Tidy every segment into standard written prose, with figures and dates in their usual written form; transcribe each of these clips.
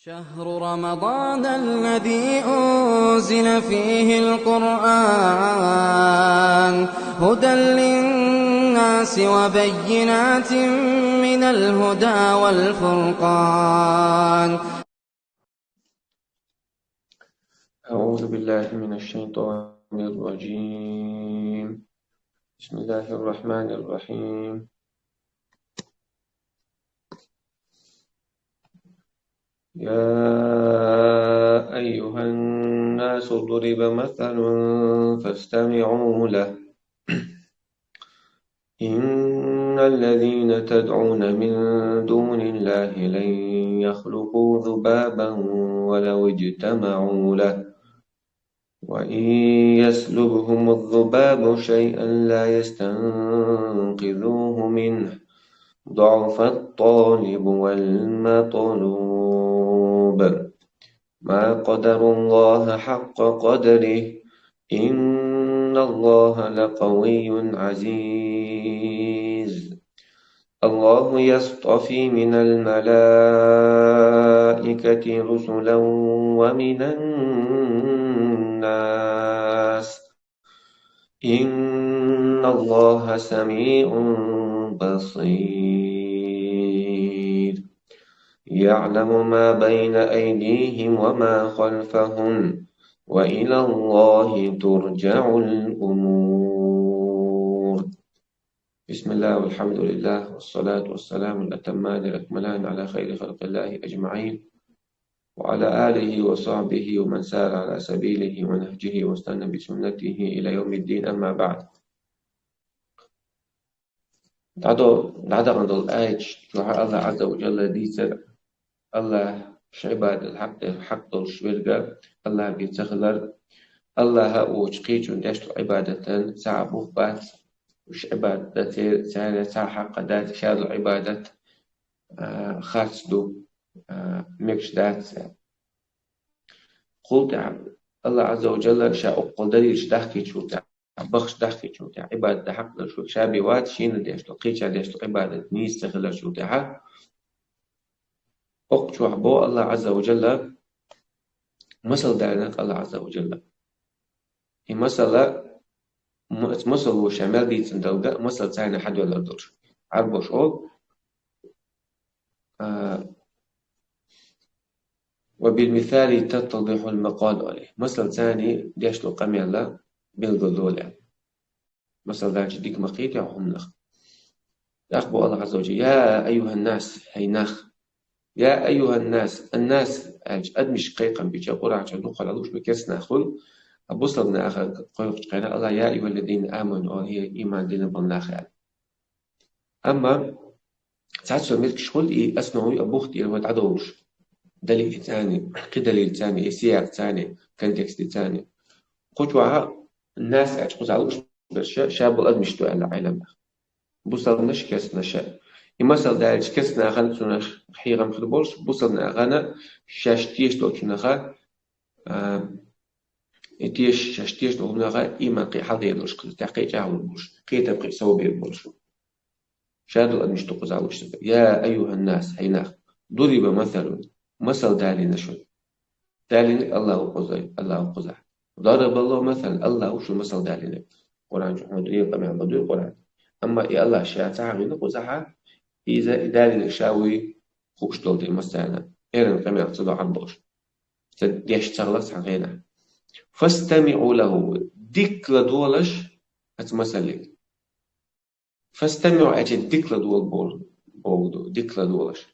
شهر رمضان الذي أنزل فيه القرآن هدى للناس وبينات من الهدى والفرقان. أعوذ بالله من الشيطان الرجيم. بسم الله الرحمن الرحيم. يا أيها الناس ضرب مثل فاستمعوا له. إن الذين تدعون من دون الله لن يخلقوا ذبابا ولو اجتمعوا له وإن يسلبهم الذباب شيئا لا يستنقذوه منه ضعف الطالب والمطلوب ما قدروا الله حق قدره إن الله لقوي عزيز. الله يصطفي من الملائكة رسلا ومن الناس إن الله سميع بصير يعلم ما بين أيديهم وما خلفهم وإلى الله ترجع الأمور. بسم الله والحمد لله والصلاة والسلام الأتمان الأكملان على خير خلق الله أجمعين وعلى آله وصحبه ومن سار على سبيله ونهجه واستنى بسنته إلى يوم الدين. أما بعد، نعدو عند الآية الله عز وجل ديسر الله شعباد الحق الشبرقة الله بيتخلر الله وشقيت ندشت عبادة سعبوه بات وش عبادة سعر حق دات شاد العبادة خاصدو ميكش دات قلت الله عز وجل شاء أقل دليل شدخي شوتا بخش دخي شوتا عبادة حق شو شابي وات شين ديش لقيتش ديش عبادة نيس تخلر شوتا أقشو بو الله عز وجل مثل دارنك الله عز وجل هي مثل وشمال دي تندلقى مثل تاني حد ولا دور عربو شو وبالمثال تتضح المقال عليه مثل ثاني ديش لو قميلا بالقلولة مثل ذلك ديك مقيت يعهم نخ أخبر الله عز وجل يا أيها الناس هيناخ يا أيها الناس أدمش قيقا بيجا قرعة نقل علوش بكسنا خل أبوصلنا أخر قيق قينا الله يا أيها الذين آمنوا هي إيمان دين بالناخر. أما ساعات سميت شغل أسمعوا أبوختي لو تعدوش دليل ثاني كدليل ثاني سياق ثاني كونتكست ثاني قطوة الناس أتقص علوش بالشيء شاب الأدمش تو على علم بوصلناش كسنا شيء مثل دارج كسنا غن سنخ حيرم خدبولش بوصلنا غنا شاشتيش لو كنخا تيش شاشتيش لو كنخا إيمان قي حظ يدوش قل تحقيق جاول بولش قي تبقي سو بيربولش شاد الأدمش تو قزعلوش يا أيها الناس هيناخ ضرب مثل دالي نشون دالي الله قزع ضرب الله مثل الله وشو مثل دالي قرآن شو حمد طبعا بدو القرآن أما يا الله شاء تعالى قزعها إذا دالي نشاوي خوش دولتي مثلا إيرن كم يقصد عبوش تديش تغلط عغينا فاستمعوا له ديك لدولش أتمثل فاستمعوا أجل ديك لدول بودو ديك لدولش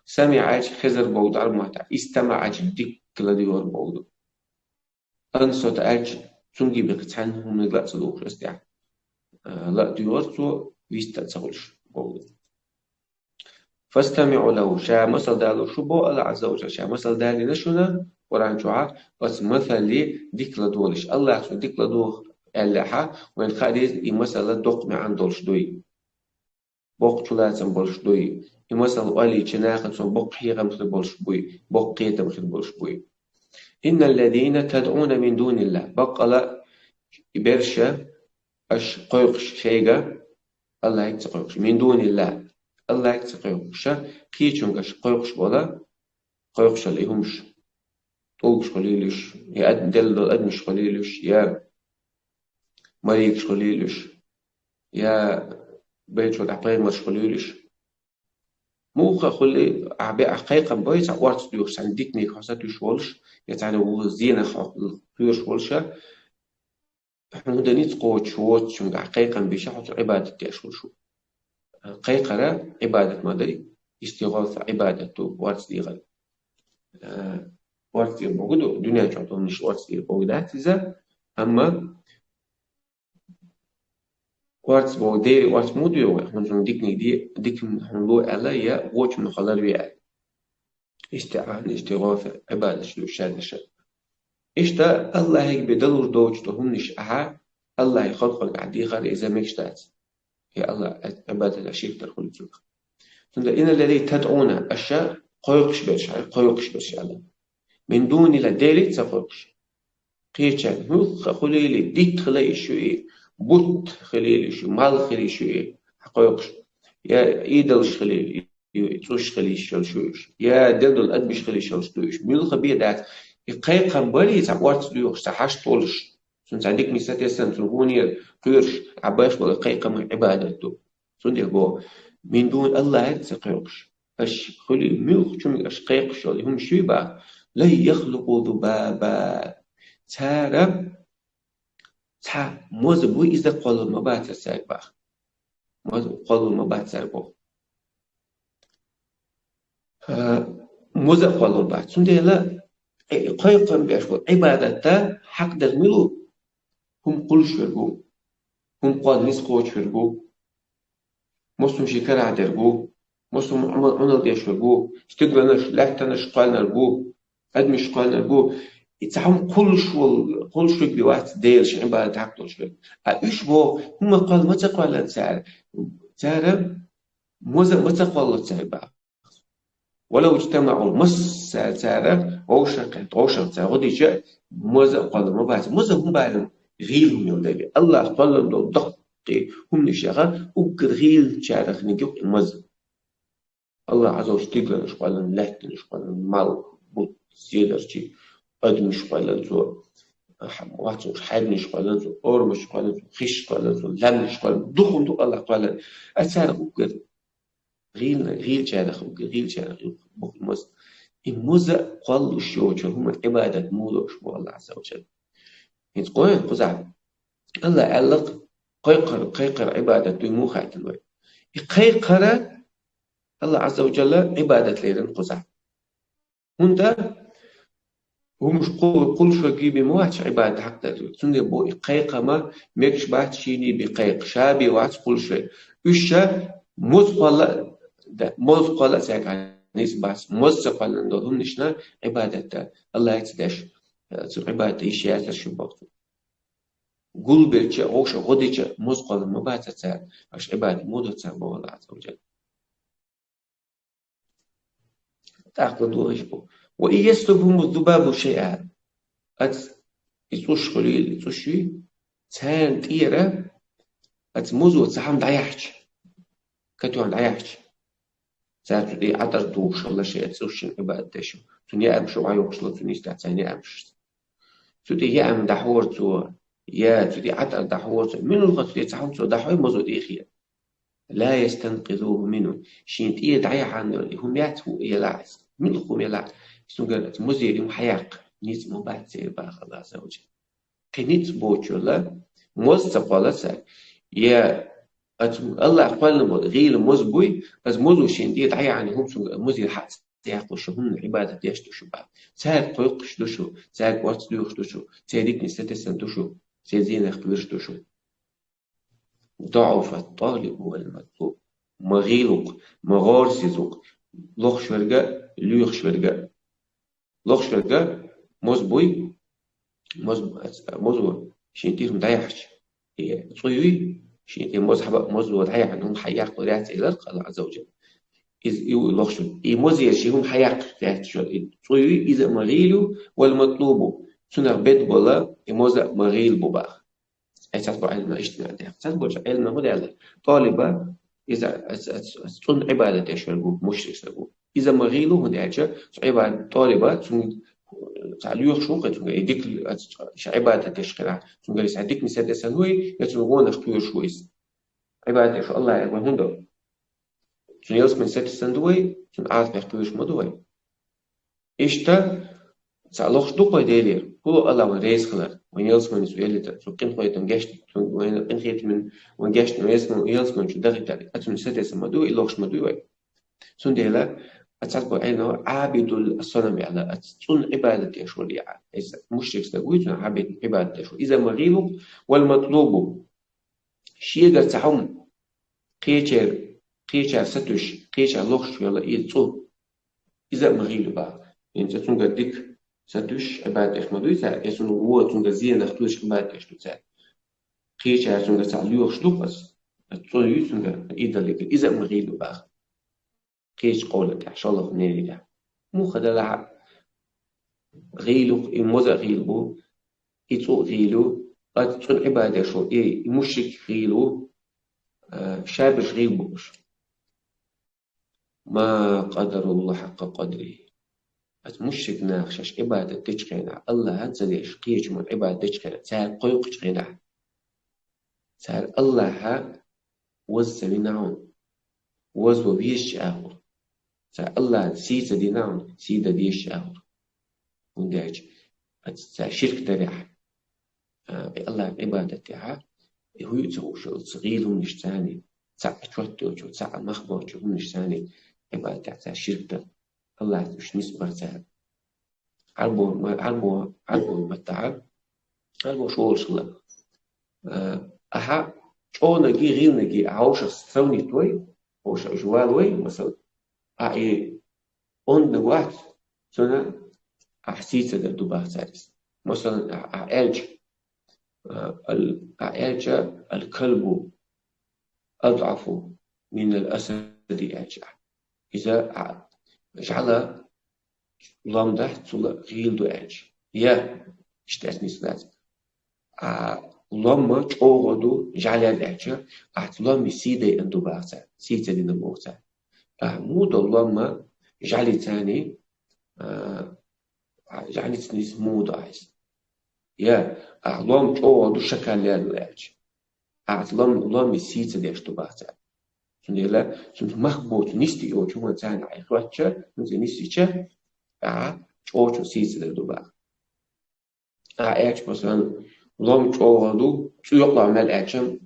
سمع أجل خزر بود عرمتا استمع أجل ديك لدول بودو أنصت أجل تنجي بقتحنهم لا تلوش استيع لا ديورتو ويستا تسولش بودو فاستمعوا له شا مثل دالو شو بو الله عز وجل شا مثل دالي نشونا قرآن شوعا بس مثل لي ديك لدولش الله عشان ديك لدول اللحا وين خارج مثل دوق مع عندولش دوي بوق تلاتم بولش دوي مثل قالي جناخن سون بوق حيغم بولش بوي بوق قيتم بولش بوي إن الذين تدعون من دون الله بقلا برشا أش قيقش شيغا الله يكتقيقش من دون الله الله يكتقيقش كيچون قش قيقش بولا قيقش ليهمش طوقش قليلش يا دل أدمش قليلش يا مريكش قليلش يا بيت العقيم مش قليلش موخا خلي عبي حقيقة بيت وارت ديوش عن ديك نيك حسات يشولش يتعني هو زينة خير شولشة احنا دنيت قوت شوت شو حقيقة بيشحط عبادة تيشول شو حقيقة لا عبادة مدري استغاثة عبادة وارت ديغل وارت ديغل بوجودو دنيا تعطون مش وارت ديغل بوجودات إذا أما وارت بودي وارت موديو احنا جون ديك ديك هنلو ألا يا ووش من خلال بيع استعانة استغاثة عبادة شلو شادشة إشتا الله هيك بدلور دوجته هم نش أها الله يخلقك عدي غير إذا مكشتات يا الله عبادة الشيء تدخل تلك ثم إن الذي تدعون أشياء قيقش بش الله من دون لا ديري تفقش قيتشان هو خليلي ديت خلي شوي بوت خليلي شو مال خلي شوي قيقش يا إيدلش خليلي يتوش خلي شوش يا دلدل أدبش خلي شوش ميل خبيه دات يقيقا بري تعورت ليوش تحاش طولش سنت عندك ميسات يسن تلغوني قيرش عباش ولا قيقا من عبادته سندي بو من دون الله تقيقش اش خلي ميل شو اش قيقش اللي هم شيبا لا يخلقوا ذبابا تارب تا موزبو إذا قالوا ما بات سايبا موزبو قالوا ما بات سايبا موزب قالوا بات سندي لا قيقا بيشو عبادته حق دغملو هم قلش فرقو هم قال نسقوش فرقو مسلم شكر عدرقو مسلم عمل ديش فرقو اشتغلناش لحتناش قال نرقو أدمش قال نرقو يتعهم كل شو بيوات ديلش عبادة حق دولش ايش بو هم قال ما تقوى تعرف موزب ما تقوى تعرف ولو اجتمعوا مس تعرف وشق غدي جاء موزب قال ما بعد موزب هم بعد غيلهم يودي الله قال له ضغطي هم نشغل وغيل تعرف نجيب موزب الله عز وجل تقول ايش قال لحت ايش قال مال بوت سيلرشي أدمش قال له واتو حدنش قال له أورمش قال له خش قال له لمش قال دخل دو الله قال أتعرف وقد غيل تعرف غيل تعرف بخمس الموز قال الشيوخ هم عبادة مولوش الله عز وجل يتقول قزع الله علق قيقر عبادة دمو خاتم وي قيقر الله عز وجل عبادة ليرن قزع هندا ومش كل شو جيبي مواتش عبادة حتى تندي بو قيقة ما ميكش بات شيني بقيق شابي واتش كل شيء وشا موز قلا ساق نيس باس موز قلا ندهم نشنا عبادة الله يتدش عبادة إشياء شو بقى قول بيرجع أوش غديجة موز قلا ما بات تسال عش عبادة مودة تسال الله عز وجل تأخذ دوش بو وإن يسلبهم الذباب شيئا يتوش قليل يتوشي تان تيرا موزو تسحم دعيحش كتوان دعيحش ساعتو دي عطر دوش الله شيء تسوشن عباد دشو تنيا أمشو عيوش لا تنيس تاني أمش تدي يا أم دحور تو يا تدي عطر دحور تو من الغط دي تسحم تو دحور موزو دي خير لا يستنقذوه منه شين تيه دعيح عنه هم ياتو يلاعز من الخوم يلاعز سنقلت مزيري محياق نيت مبات سير باخ الله عز وجل قنيت بوچولا موز تقالسا يا الله أقبل الموز غير موز بوي بس موزو شندي دعي عنهم مزير حق سياق وشهم عبادة ديشتو شباب ساعد قيقش دوشو ساعد واتس دوش دوشو ساعدك نستتسن دوشو سيزين اخبرش دوشو ضعف الطالب والمطلوب مغيلق مغارسيزق لوخ شورجا ليوخ شورجا لوخ شورجا موز بوي موز شنتيهم دايحش هي صيوي شنتي موز حبا موز ودايح عنهم حياق طلعت إلى الله عز وجل إذ لوخ شو موز يشيهم حياق تحت شو صيوي إذا مغيلو والمطلوب سنة بيت بولا موز مغيل بوبا أتذكر علم الاجتماع ده أتذكر علم هو ده طالبة إذا تكون عبادة يشربوا مشرك سبوا إذا ما غيلو هن أجا عبادة طالبات تعليق شو قد يديك عبادة تشكرها ثم قال يسعدك مسد سنوي يتنقون اختيار شويس عبادة شو الله يقول هندو ثم يلس من سد سندوي ثم عاد بيختيار شو مدوي إيش تا تعلق شو قد يدير هو الله ورئيس خلر وين يلس من سؤال تا قيم خوي تنجشت وين قيم خيت من وين جشت يلس من شو دغت أتمنى سد سمدوي إلوش مدوي ثم ديلا أتصبح أنه عابد الصنم على أتصن عبادة يشوريا مشرك سويت عابد عبادة يشور إذا مغيب والمطلوب شيء تعم قيشر ستوش قيشر لوخش ولا يتصو إذا مغيب بقى يعني تتصن قدك ستوش عبادة يشمدو إذا يسون هو تون زين نختوش عبادة يشتو تاع قيشر تون تعليق شلوقس تتصو يسون إذا لك إذا مغيب بقى قيش قولك إن شاء الله منين ده مو خدلا غيلو الموزع غيلو يتو غيلو أتصل عبادة شو مشرك غيلو شابش غيبوش ما قدر الله حق قدره مشرك ناخشش عبادة تشكينا الله هنزليش قيش من عبادة تشكينا تال قيوق تشكينا تال الله وزمناون وزو بيش آخر الله سيدة دي نعم سيدة دي الشهر ونداج شرك تريح الله عبادة تاعها هو يتسوي شو صغيرهم نشتاني تاع توتو شو تاع مخبر شو نشتاني عبادة تاع شرك الله مش نسبة تاع عربو متاع عربو شو الله أها شو نجي غير نجي عوش ثوني توي عوش جوالوي مثلا on the what سنة أحسيس ده دوباره سادس مثلا أعالج الكلب أضعف من الأسد أرجع إذا جعل لامده تلا غيل دو أرج يا اشتأت نسلات لما تأخذوا جعل الأرج أعتلام سيدة دوباره سيدة دين الموتى مود لما جعل تاني جعل تنيس مود عايز يا أعلام تأخذوا شكل الأرج أعتلام سيدة ديش دوباره لا سنت مخبوط نيستي أو شو مثلا عيخواتشة مثل نيستيشة أو شو سيزة دوباره أعيش مثلا لام تأخذوا شو يطلع من الأعشم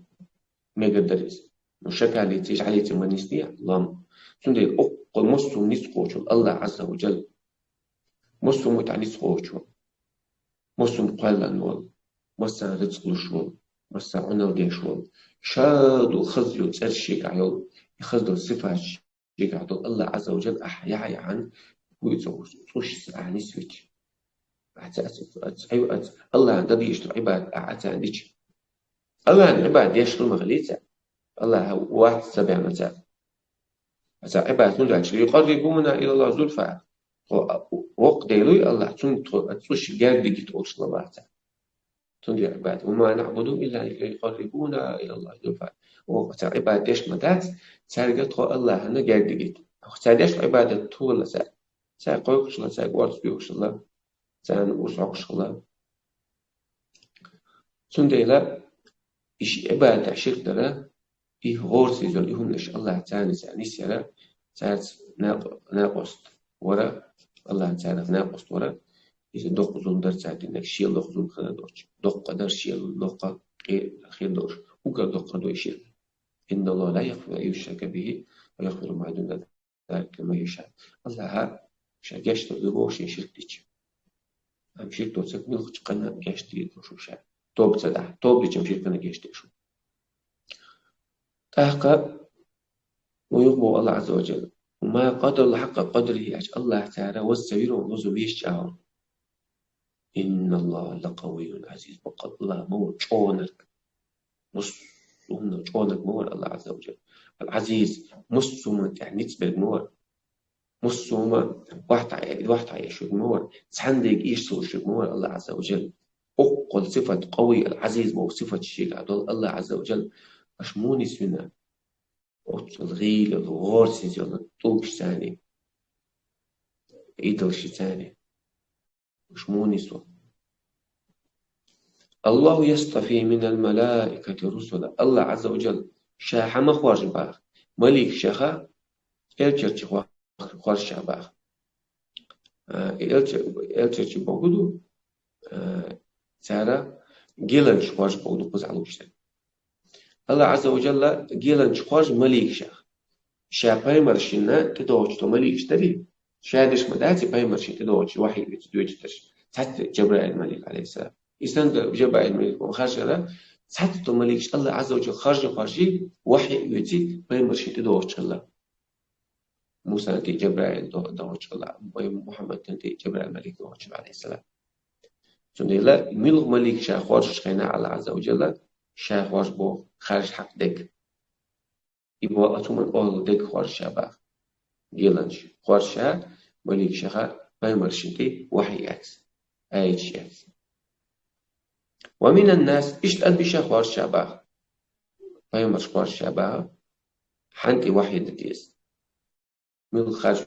ما يقدرش مشكلة اللي تيجي عليه تما نيستي لام سنت أقل مسلم نسقوش الله عز وجل مسلم متعنسقوش مسلم قال النول مسا رزق الشول مسا عنو ديشول شادو خزيو ترشيك عيول يخزدو الصفات شيك عطول الله عز وجل أحياء عن ويتوش عن سويتش الله عند دي يشتر عباد عندك الله عند عباد يشتر مغليته الله واحد سبع متى عباد تندعش يقربونا إلى الله زلفى وقت ديلوي الله تنتوش جاردي تقولش لبعته تندي عباد وما نعبد إلا ليقربونا إلى الله زلفى وقت عباد ديش مدات سارقت الله هنا جاردي سارقش عبادة طول سارقوش الله سارقوش بيوش الله سارقوش الله تندي لا إيش عبادة شرك دلا إيه غورس يزول يهم لش الله تعالى سيرا سارت ناقص ورا الله تعالى ناقص ورا إذا دق زندر ساعد إنك شيل دق زند خنا دوش دق قدر شيل دق خير دوش وقال دق دو يشيل إن الله لا يغفر أن يشرك به ويغفر ما دون ذلك لما يشاء الله شجعت دوش يشرك ديش أم شرك دوش من خشقنا جاشتي دوشو شاء توب تدع توب ديش أم شركنا جاشتي شو تحقق ويقبل الله عز وجل وما قدر الله حق قدره الله تعالى والسبيل ونوزو بيشجعه إن الله لقوي عزيز وقد الله مو شونك مسلم شونك مور الله عز وجل العزيز مسلم يعني نسبة مور مسلم واحد عايش مور سعندك إيش سوى مور الله عز وجل أقل صفة قوي العزيز مو صفة الشيء عدل الله عز وجل مش مو نسبنا الغيل الغورس يلا توكش ثاني إيدل شي ثاني مش مو نسوة. الله يصطفي من الملائكة رسلا. الله عز وجل شاحة مخواج باخ ملك شخا إلتشي خواج شاباخ إلتشي بوغدو سارة جيلن خواج بوغدو قز على وشتن. الله عز وجل جيلن خواج ملك شخ شاباي مرشينا تدوش تو ملك شتري شادش مداتي باي مرشي تدوش وحي بتدوش حتى جبرائيل الملك عليه السلام يستند جبرائيل الملك وخرج له حتى تو ملك الله عز وجل خارجي وحي يجي باي مرشي تدوش الله موسى تي جبرائيل دوش الله محمد تي جبرائيل الملك دوش عليه السلام سندلا ملك ملك شاخوار شخينا الله عز وجل شاخوار بو خارج حق دك يبغى أتومن أول دك خوار شابا جيلانش خوار شا ملك شخا باي مرشي وحي أكس أيش أكس. ومن الناس اشتأت بشخوار شابا باي مرش خوار شابا حنتي وحي دتيس من خارج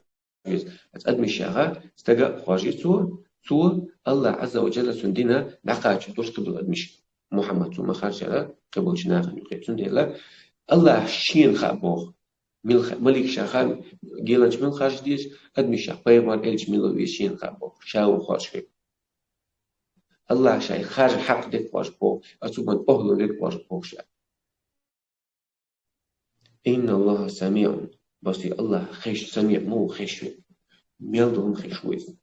أتقدم شخا استجا خواجي سو الله عز وجل سندنا نقاش توش قبل أدمش محمد ثم خارج على قبل جناح يقيم سندلا الله شين خابوخ ملك شاخان جيلانش من خارج ديش أدمي شاخ بايمار إلش ملو شين خابوخ شاو خارج فيك الله شاي خارج حق ديك واش بو أتوبان أهلو ديك واش بو شا. إن الله سميع بس الله خيش سميع مو خيش ميلدهم خيش ويز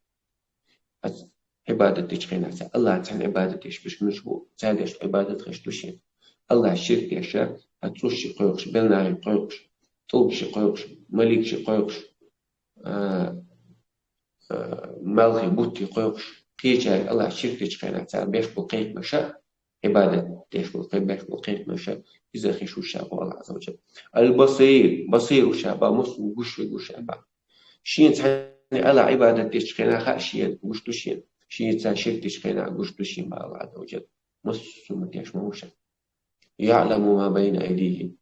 عبادة تشخين عسى الله عن عبادة تشبش مشبو تادش عبادة خيش تشين الله شرك يشاء هتوشي قيوش بلناعي قيوش طلبشي قيوش ملكشي قيوش مالخي بوتي قيوش كيجاي الله شرك تشخين عسى بيش بقيت مشاء عبادة تيش بقيت مشاء إذا خيشو الشعب الله عز وجل. البصير الشعب مسلم قش شعب شين تحني الله عبادة تشخين عسى شين قش تشين شين تحني شرك تشخين عسى قش تشين مع الله عز وجل مسلم تيش موشا. يعلم ما بين أيديهم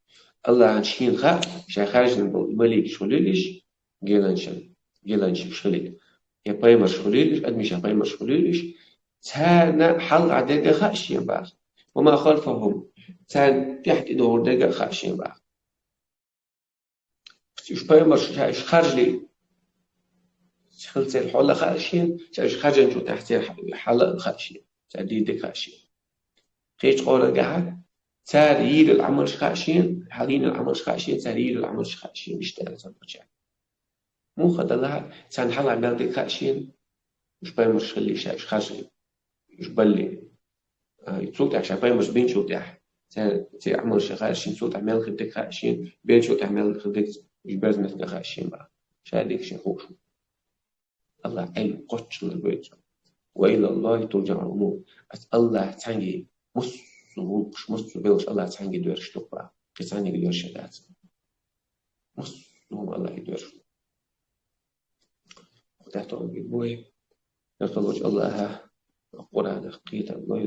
الله عن شين خا شخارج الملك شوليش جيلانش شوليك يا بايمر شوليش أدمي بايمر شوليش تانا حل عدد خاشين بقى وما خلفهم تان تحت دور دقة خاشين بقى شو بايمر شاش خارج لي خلص الحول خاشين شاش خارج نشوف تحت حل خاشين تدي دقة خاشين خيش قول قاعد تاريل العمل خاشين حالين العمل خاشين تاريل العمل خاشين يشتغل زبطة مو خد الله تان حلا عمل دي خاشين مش بايمش خلي شاش خاشين مش بلي يتصوت عشان بايمش بين شو تاح تي عمل خاشين صوت عمل خدك خاشين بين شو تعمل خدك مش باز مثل خاشين بقى شاديك شيخوش الله علم قطش للبيت وإلى الله ترجع الأمور أسأل الله تانجي مش بيلش الله تانجي دورش تقبع كتانجي دورش دات مسلم الله يدورش وتحت بوي يقول وجه الله القرآن قيتا الله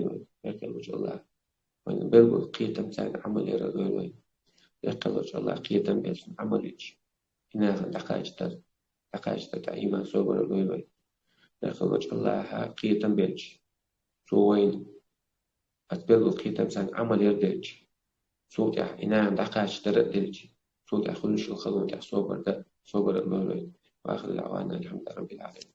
يقول وجه الله وين بيلقوا قيتا مثلا عمل يرى وين يقول وجه الله قيتا بيلش عمل يجي هنا دقائق تعيما صوبر وين يقول وجه الله قيتا بيلش سو وين أتبلغ القيتم سان عمل يردج صوت إنام دقاش تردج صوت خلوش الخلون صوبر ده صوبر الله وآخر دعوانا الحمد لله رب العالمين.